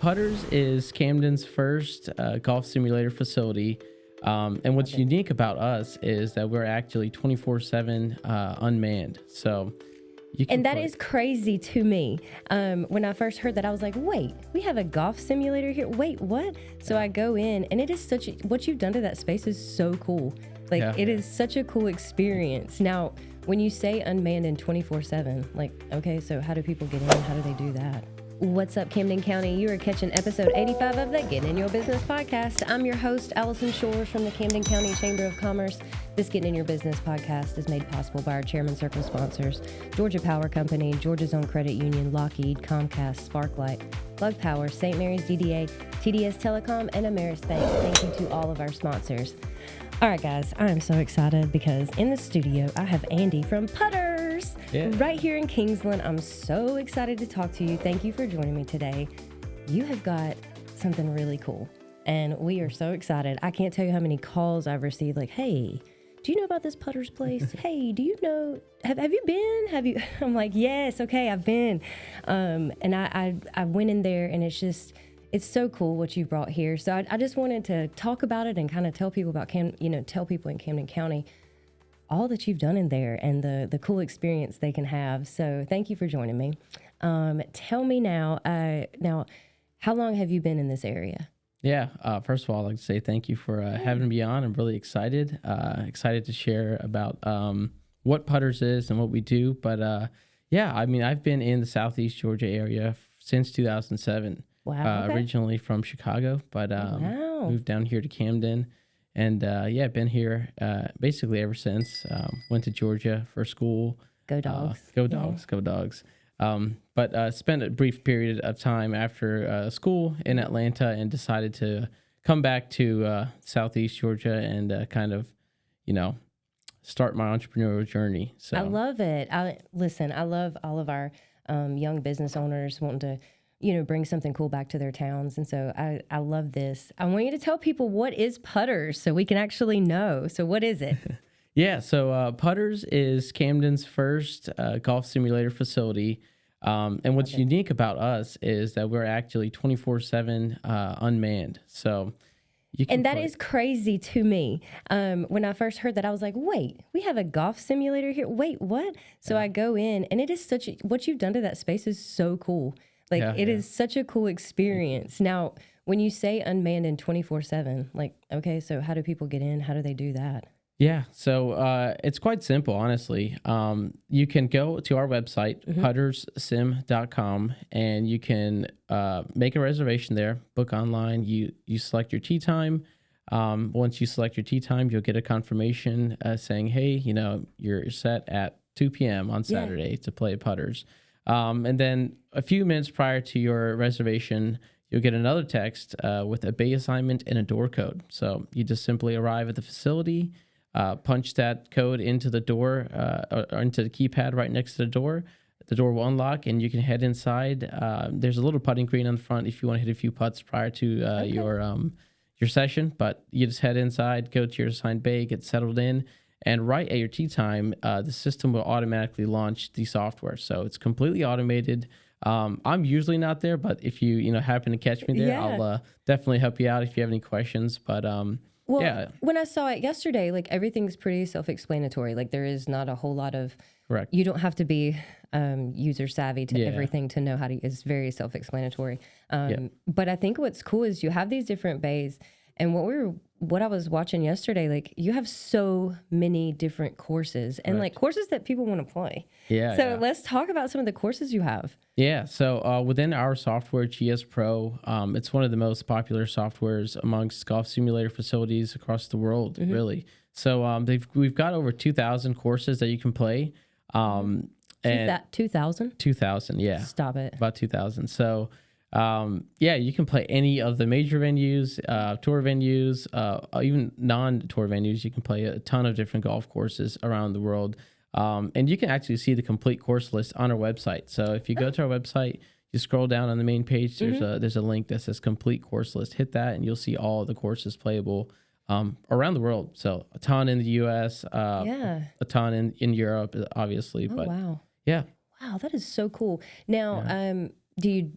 Putters is Camden's first golf simulator facility. And what's unique about us is that we're actually 24/7 unmanned. So you can And that is crazy to me. When I first heard that, I was like, wait, we have a golf simulator here? Wait, what? So I go in, and it is what you've done to that space is so cool. Like, it is such a cool experience. Now, when you say unmanned and 24/7, like, okay, so how do people get in? How do they do that? What's up, Camden County? You are catching episode 85 of the Getting in Your Business podcast. I'm your host, Alison Shores from the Camden County Chamber of Commerce. This Getting in Your Business podcast is made possible by our Chairman Circle sponsors, Georgia Power Company, Georgia's Own Credit Union, Lockheed, Comcast, Sparklight, Plug Power, St. Mary's DDA, TDS Telecom, and Ameris Bank. Thank you to all of our sponsors. All right, guys, I am so excited because in the studio, I have Andy from Putters right here in Kingsland. I'm so excited to talk to you. Thank you for joining me today. You have got something really cool, and we are so excited. I can't tell you how many calls I've received like, hey, do you know about this Putters place? Hey, do you know, have you been? Have you? I'm like, yes, okay, I've been. And I went in there, and it's so cool what you've brought here. So I just wanted to talk about it and kind of tell people about tell people in Camden County all that you've done in there and the cool experience they can have. So thank you for joining me. Tell me now, how long have you been in this area? Yeah. First of all, I'd like to say thank you for having me on. I'm really excited to share about what Putters is and what we do. But I've been in the Southeast Georgia area since 2007. Wow. Okay. Originally from Chicago, but moved down here to Camden, and been here basically ever since. Went to Georgia for school. Go Dogs. Go Dogs. Go Dogs. But spent a brief period of time after school in Atlanta and decided to come back to Southeast Georgia and start my entrepreneurial journey. So I love it. I love all of our young business owners wanting to bring something cool back to their towns. And so I love this. I want you to tell people what is Putters so we can actually know. So what is it? So Putters is Camden's first golf simulator facility. And what's unique about us is that we're actually 24/7 unmanned. So and that is crazy to me. When I first heard that, I was like, wait, we have a golf simulator here? Wait, what? So I go in, and it is what you've done to that space is so cool. Like, it is such a cool experience. Now, when you say unmanned and 24/7, like, okay, so how do people get in? How do they do that? Yeah, so it's quite simple, honestly. You can go to our website, putterssim.com, and you can make a reservation there, book online. You select your tee time. Once you select your tee time, you'll get a confirmation saying, hey, you're set at 2 p.m. on Saturday to play Putters. And then a few minutes prior to your reservation, you'll get another text with a bay assignment and a door code. So you just simply arrive at the facility, punch that code into the door or into the keypad right next to the door. The door will unlock, and you can head inside. There's a little putting green on the front if you want to hit a few putts prior to your session. But you just head inside, go to your assigned bay, get settled in. And right at your tee time, the system will automatically launch the software. So it's completely automated. I'm usually not there, but if you happen to catch me there, I'll definitely help you out if you have any questions. But when I saw it yesterday, like, everything's pretty self-explanatory. Like, there is not a whole lot of correct. You don't have to be user savvy to everything to know how to. It's very self-explanatory. But I think what's cool is you have these different bays. And what I was watching yesterday, like, you have so many different courses and like courses that people want to play. So let's talk about some of the courses you have. So within our software, GSPro, it's one of the most popular softwares amongst golf simulator facilities across the world, really. So we've got over 2,000 courses that you can play. And 2,000? 2,000, yeah. Stop it. About 2,000. So you can play any of the major venues, tour venues, even non-tour venues. You can play a ton of different golf courses around the world. And you can actually see the complete course list on our website. So if you go to our website, you scroll down on the main page, there's a link that says complete course list. Hit that and you'll see all of the courses playable around the world. So a ton in the US, a ton in Europe, obviously. Oh, but wow. Yeah. Wow, that is so cool. Now, do you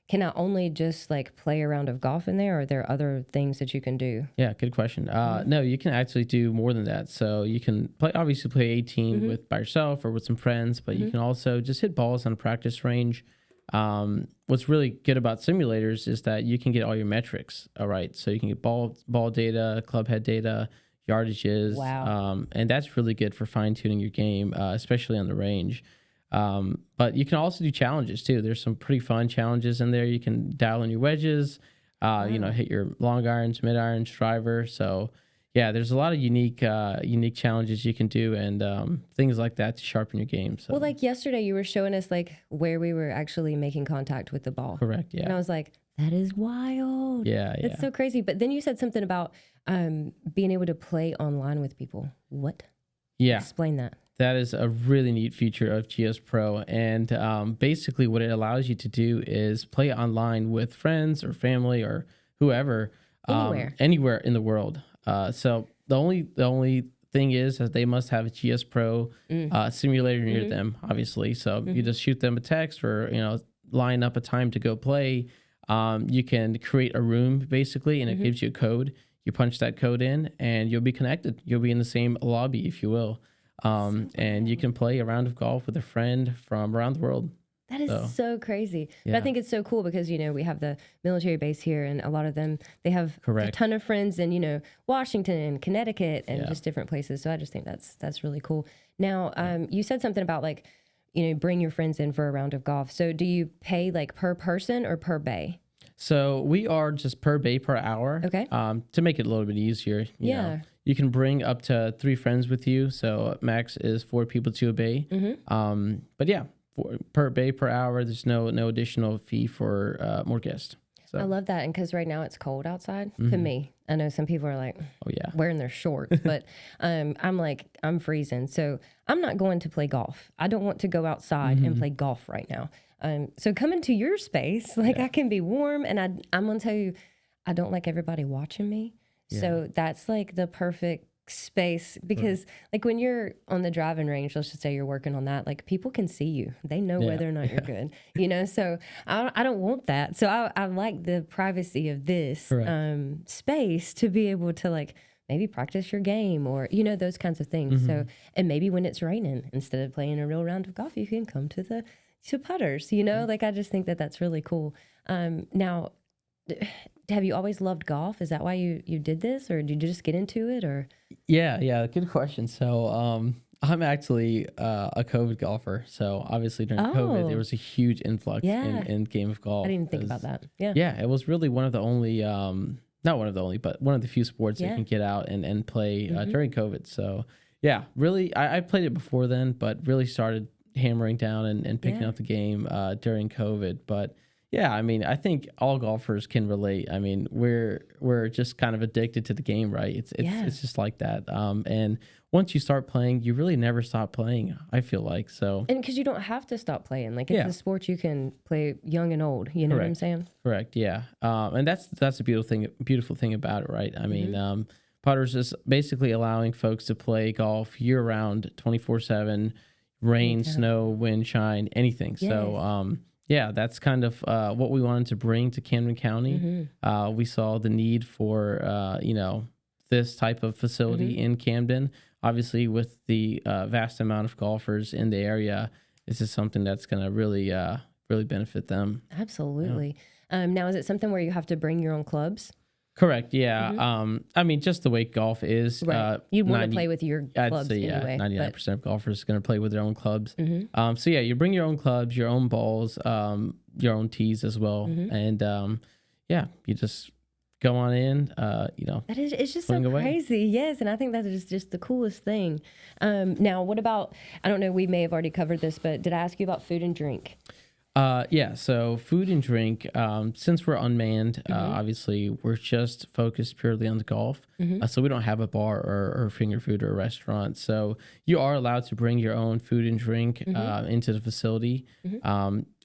can I only just like play a round of golf in there, or are there other things that you can do? Yeah, good question. No, you can actually do more than that. So you can obviously play 18 with by yourself or with some friends, but you can also just hit balls on a practice range. What's really good about simulators is that you can get all your metrics. All right, so you can get ball data, club head data, yardages. Wow. And that's really good for fine tuning your game, especially on the range. But you can also do challenges too. There's some pretty fun challenges in there. You can dial in your wedges, hit your long irons, mid irons, driver. So yeah, there's a lot of unique challenges you can do, and things like that to sharpen your game. So well, like yesterday you were showing us like where we were actually making contact with the ball. Correct. Yeah. And I was like, that is wild. Yeah. It's so crazy. But then you said something about being able to play online with people. What? Yeah. Explain that. That is a really neat feature of GSPro. And basically what it allows you to do is play online with friends or family or whoever, anywhere in the world. So the only thing is that they must have a GSPro simulator near them, obviously. So you just shoot them a text or, line up a time to go play. You can create a room basically, and it gives you a code. You punch that code in and you'll be connected. You'll be in the same lobby, if you will. And you can play a round of golf with a friend from around the world. That is so crazy. Yeah. But I think it's so cool because, we have the military base here, and a lot of them, they have a ton of friends in, Washington and Connecticut and just different places. So I just think that's really cool. Now, you said something about like, bring your friends in for a round of golf. So do you pay like per person or per bay? So we are just per bay per hour. Okay. To make it a little bit easier. You know, you can bring up to 3 friends with you. So max is 4 people to a bay. But yeah, per bay per hour. There's no additional fee for more guests. So I love that. And because right now it's cold outside to me. I know some people are like, wearing their shorts, but I'm like, I'm freezing. So I'm not going to play golf. I don't want to go outside and play golf right now. So coming to your space, like I can be warm, and I'm going to tell you, I don't like everybody watching me. So that's like the perfect space because like when you're on the driving range, let's just say you're working on that, like people can see you. They know whether or not you're good, so I don't want that. So I like the privacy of this space to be able to like maybe practice your game or, those kinds of things. So, and maybe when it's raining, instead of playing a real round of golf, you can come to Putters, like I just think that that's really cool. Now, have you always loved golf? Is that why you did this, or did you just get into it, or? Yeah, good question. So I'm actually a COVID golfer. So obviously during COVID, there was a huge influx in game of golf. I didn't even think about that. Yeah, it was really one of the only, not one of the only, but one of the few sports that you can get out and play during COVID. So yeah, really, I played it before then, but really started hammering down and picking up the game during COVID. But yeah, I mean, I think all golfers can relate. I mean, we're just kind of addicted to the game, right? It's just like that. And once you start playing, you really never stop playing, I feel like. So, and because you don't have to stop playing, like it's a sport you can play young and old. You know what I'm saying? Correct. Yeah. And that's a beautiful thing about it, right? I mean, Putters is basically allowing folks to play golf year round, 24/7, rain, snow, wind, shine, anything. Yes. So, yeah, that's kind of what we wanted to bring to Camden County. We saw the need for, this type of facility in Camden. Obviously, with the vast amount of golfers in the area, this is something that's going to really benefit them. Absolutely. Yeah. Now, is it something where you have to bring your own clubs? Correct. Yeah. I mean, just the way golf is. Right. You'd want to play with your clubs anyway. 99% of golfers are going to play with their own clubs. So yeah, you bring your own clubs, your own balls, your own tees as well, and you just go on in. That is, it's just so crazy. Yes, and I think that is just the coolest thing. Now, what about? I don't know. We may have already covered this, but did I ask you about food and drink? Yeah, so food and drink, since we're unmanned, obviously we're just focused purely on the golf. So we don't have a bar or finger food or a restaurant. So you are allowed to bring your own food and drink into the facility.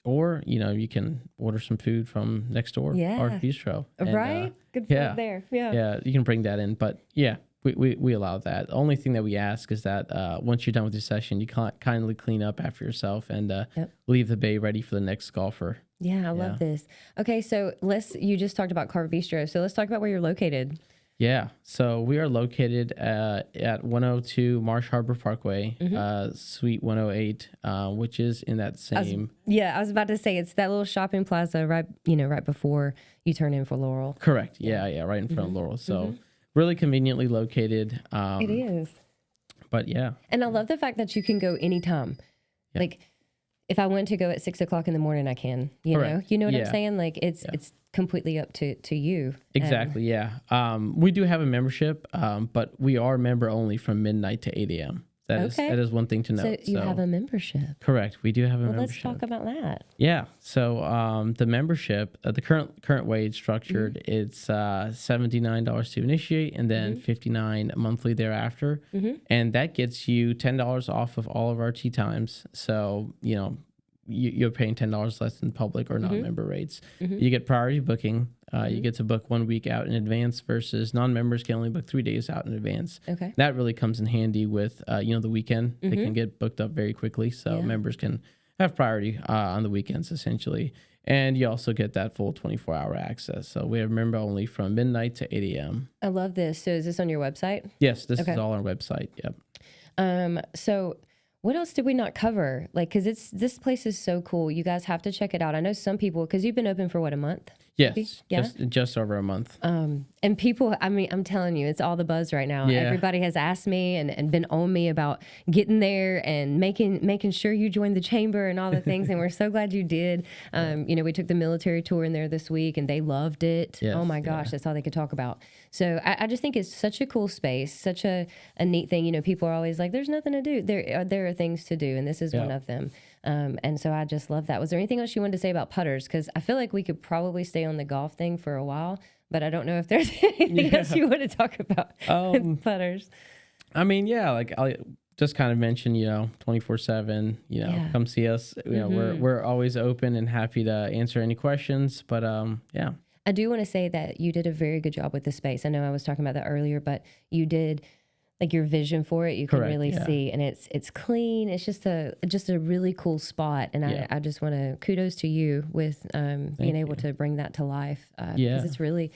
Or, you can order some food from next door, our bistro. Right? Good point there. Yeah. Yeah, you can bring that in. But yeah, we allow that. The only thing that we ask is that once you're done with your session, you kindly clean up after yourself and leave the bay ready for the next golfer. Yeah, I love this. Okay, so you just talked about Carve Bistro, so let's talk about where you're located. Yeah, so we are located at 102 Marsh Harbor Parkway, Suite 108, which is in that same. I was about to say it's that little shopping plaza right before you turn in for Laurel. Correct. Yeah, right in front of Laurel. So really conveniently located. It is. But yeah, and I love the fact that you can go anytime. Yeah. Like, if I want to go at 6 o'clock in the morning, I can. You know what I'm saying? Like it's completely up to you. Exactly. We do have a membership, but we are member only from midnight to 8 a.m. That is one thing to note. So you have a membership. Correct. We do have a membership. Let's talk about that. Yeah. So the membership, the current way it's structured, it's $79 to initiate and then $59 monthly thereafter. And that gets you $10 off of all of our tee times. So, you're paying $10 less than public or non-member rates. You get priority booking. You get to book 1 week out in advance versus non-members can only book 3 days out in advance. Okay. That really comes in handy with, the weekend. They can get booked up very quickly. So members can have priority on the weekends, essentially. And you also get that full 24-hour access. So we have member only from midnight to 8 a.m. I love this. So is this on your website? Yes, this is all on our website. Yep. So what else did we not cover? Like, because this place is so cool. You guys have to check it out. I know some people, because you've been open for what, a month? Yes, just over a month. And people, I mean, I'm telling you, it's all the buzz right now. Yeah. Everybody has asked me and been on me about getting there and making sure you join the chamber and all the things. And we're so glad you did. We took the military tour in there this week and they loved it. Yes, oh my gosh, that's all they could talk about. So I just think it's such a cool space, such a neat thing. People are always like, there's nothing to do. There are things to do, and this is one of them. And so I just love that. Was there anything else you wanted to say about putters? Because I feel like we could probably stay on the golf thing for a while, but I don't know if there's anything else you want to talk about with putters. I mean, like I just kind of mentioned, 24/7, come see us. We're always open and happy to answer any questions, but I do want to say that you did a very good job with the space. I know I was talking about that earlier, but you did, like, your vision for it, you can really see, and it's clean. It's just a really cool spot, and I just want to kudos to you with being able to bring that to life. Because it's really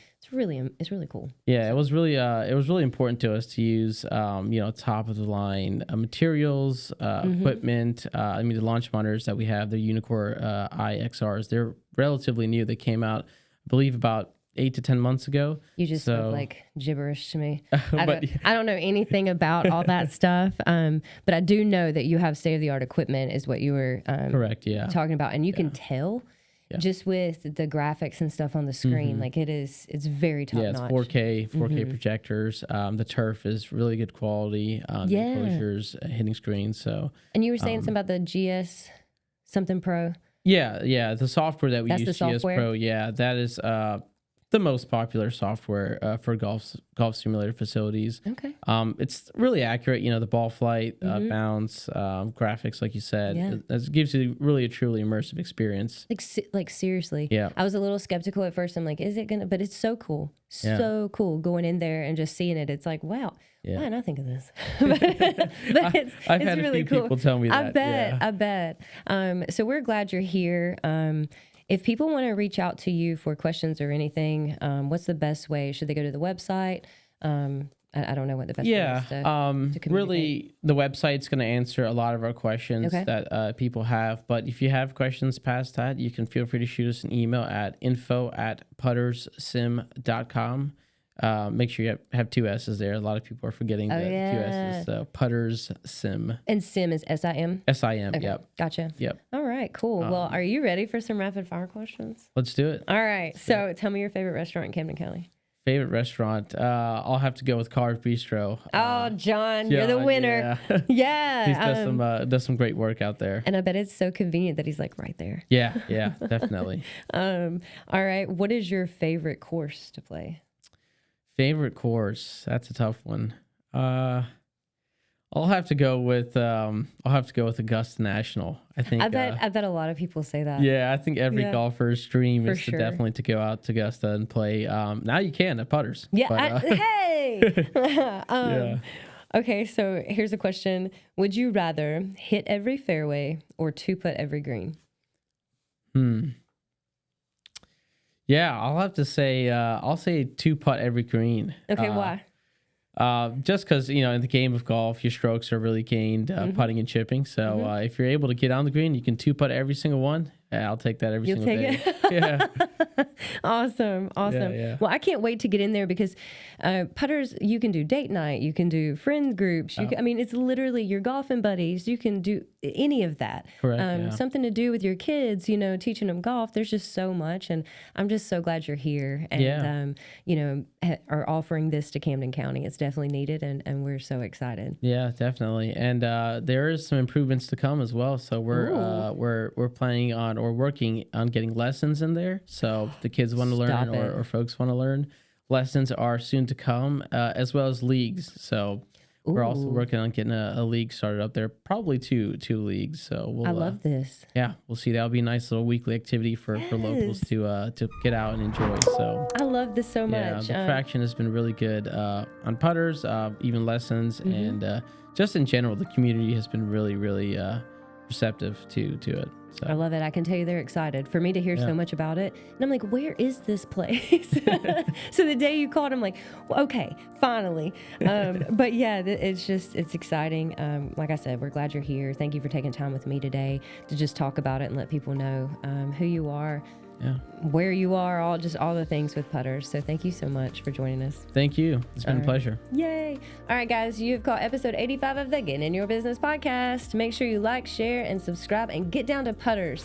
cool. Yeah, it was really important to us to use top of the line materials, equipment. The launch monitors that we have, the Unicore IXRs, they're relatively new. They came out, I believe, about 8 to 10 months ago. You just spoke like gibberish to me. I don't know anything about all that stuff, but I do know that you have state-of-the-art equipment is what you were talking about. And you can tell just with the graphics and stuff on the screen, like it's very top notch. It's 4K projectors. The turf is really good quality. The enclosures, hitting screens. So. And you were saying something about the GS something Pro? Yeah. The software that we use, GSPro, that is the most popular software for golf simulator facilities. Okay. It's really accurate. The ball flight, bounce, graphics, like you said. It gives you really a truly immersive experience. Like seriously. Yeah. I was a little skeptical at first. I'm like, is it gonna? But it's so cool, so cool going in there and just seeing it. It's like, wow. Why didn't I think of this? but I've had really a few people tell me that. I bet. So we're glad you're here. If people want to reach out to you for questions or anything, what's the best way? Should they go to the website? I don't know what the best way is to communicate. Really, the website's going to answer a lot of our questions that people have. But if you have questions past that, you can feel free to shoot us an email at info@putterssim.com. Make sure you have 2 S's there. A lot of people are forgetting the 2 S's. So Putters Sim. And Sim is SIM? SIM, okay. Yep. Gotcha. Yep. All right, cool. Well, are you ready for some rapid fire questions? Let's do it. All right. So tell me your favorite restaurant in Camden County. Favorite restaurant? I'll have to go with Carve Bistro. John, you're the winner. Yeah. He does some great work out there. And I bet it's so convenient that he's like right there. Yeah, definitely. All right. What is your favorite course to play? Favorite course? That's a tough one. I'll I'll have to go with Augusta National. I think. I bet a lot of people say that. Yeah, I think every golfer's dream is sure. definitely to go out to Augusta and play. Now you can at Putters. Yeah. But, Hey. Yeah. Okay, so here's a question: would you rather hit every fairway or two-putt every green? Yeah, I'll have to say I'll say two-putt every green. Okay, why? Just because, in the game of golf, your strokes are really gained putting and chipping. So if you're able to get on the green, you can two-putt every single one. Yeah, I'll take that every single day. Yeah. Awesome. Yeah. Well, I can't wait to get in there because putters, you can do date night, you can do friend groups. It's literally your golfing buddies. You can do any of that. Correct. Something to do with your kids, teaching them golf. There's just so much. And I'm just so glad you're here and, are offering this to Camden County. It's definitely needed. And we're so excited. Yeah, definitely. And there is some improvements to come as well. So we're planning on or working on getting lessons in there. So if the kids want to learn or folks want to learn, lessons are soon to come, as well as leagues. So we're also working on getting a league started up there, probably two leagues. So I love this. Yeah, we'll see. That'll be a nice little weekly activity for locals to get out and enjoy. So I love this so much. Yeah, the traction has been really good on putters, even lessons, and just in general, the community has been really, really receptive to it. So. I love it. I can tell you they're excited for me to hear so much about it. And I'm like, where is this place? So the day you called, I'm like, well, okay, finally. But yeah, it's exciting. Like I said, we're glad you're here. Thank you for taking time with me today to just talk about it and let people know who you are, where you are, all the things with putters. So thank you so much for joining us. Thank you. It's been a pleasure. Yay. All right, guys, you've caught episode 85 of the Getting in Your Business podcast. Make sure you like, share, and subscribe and get down to putters.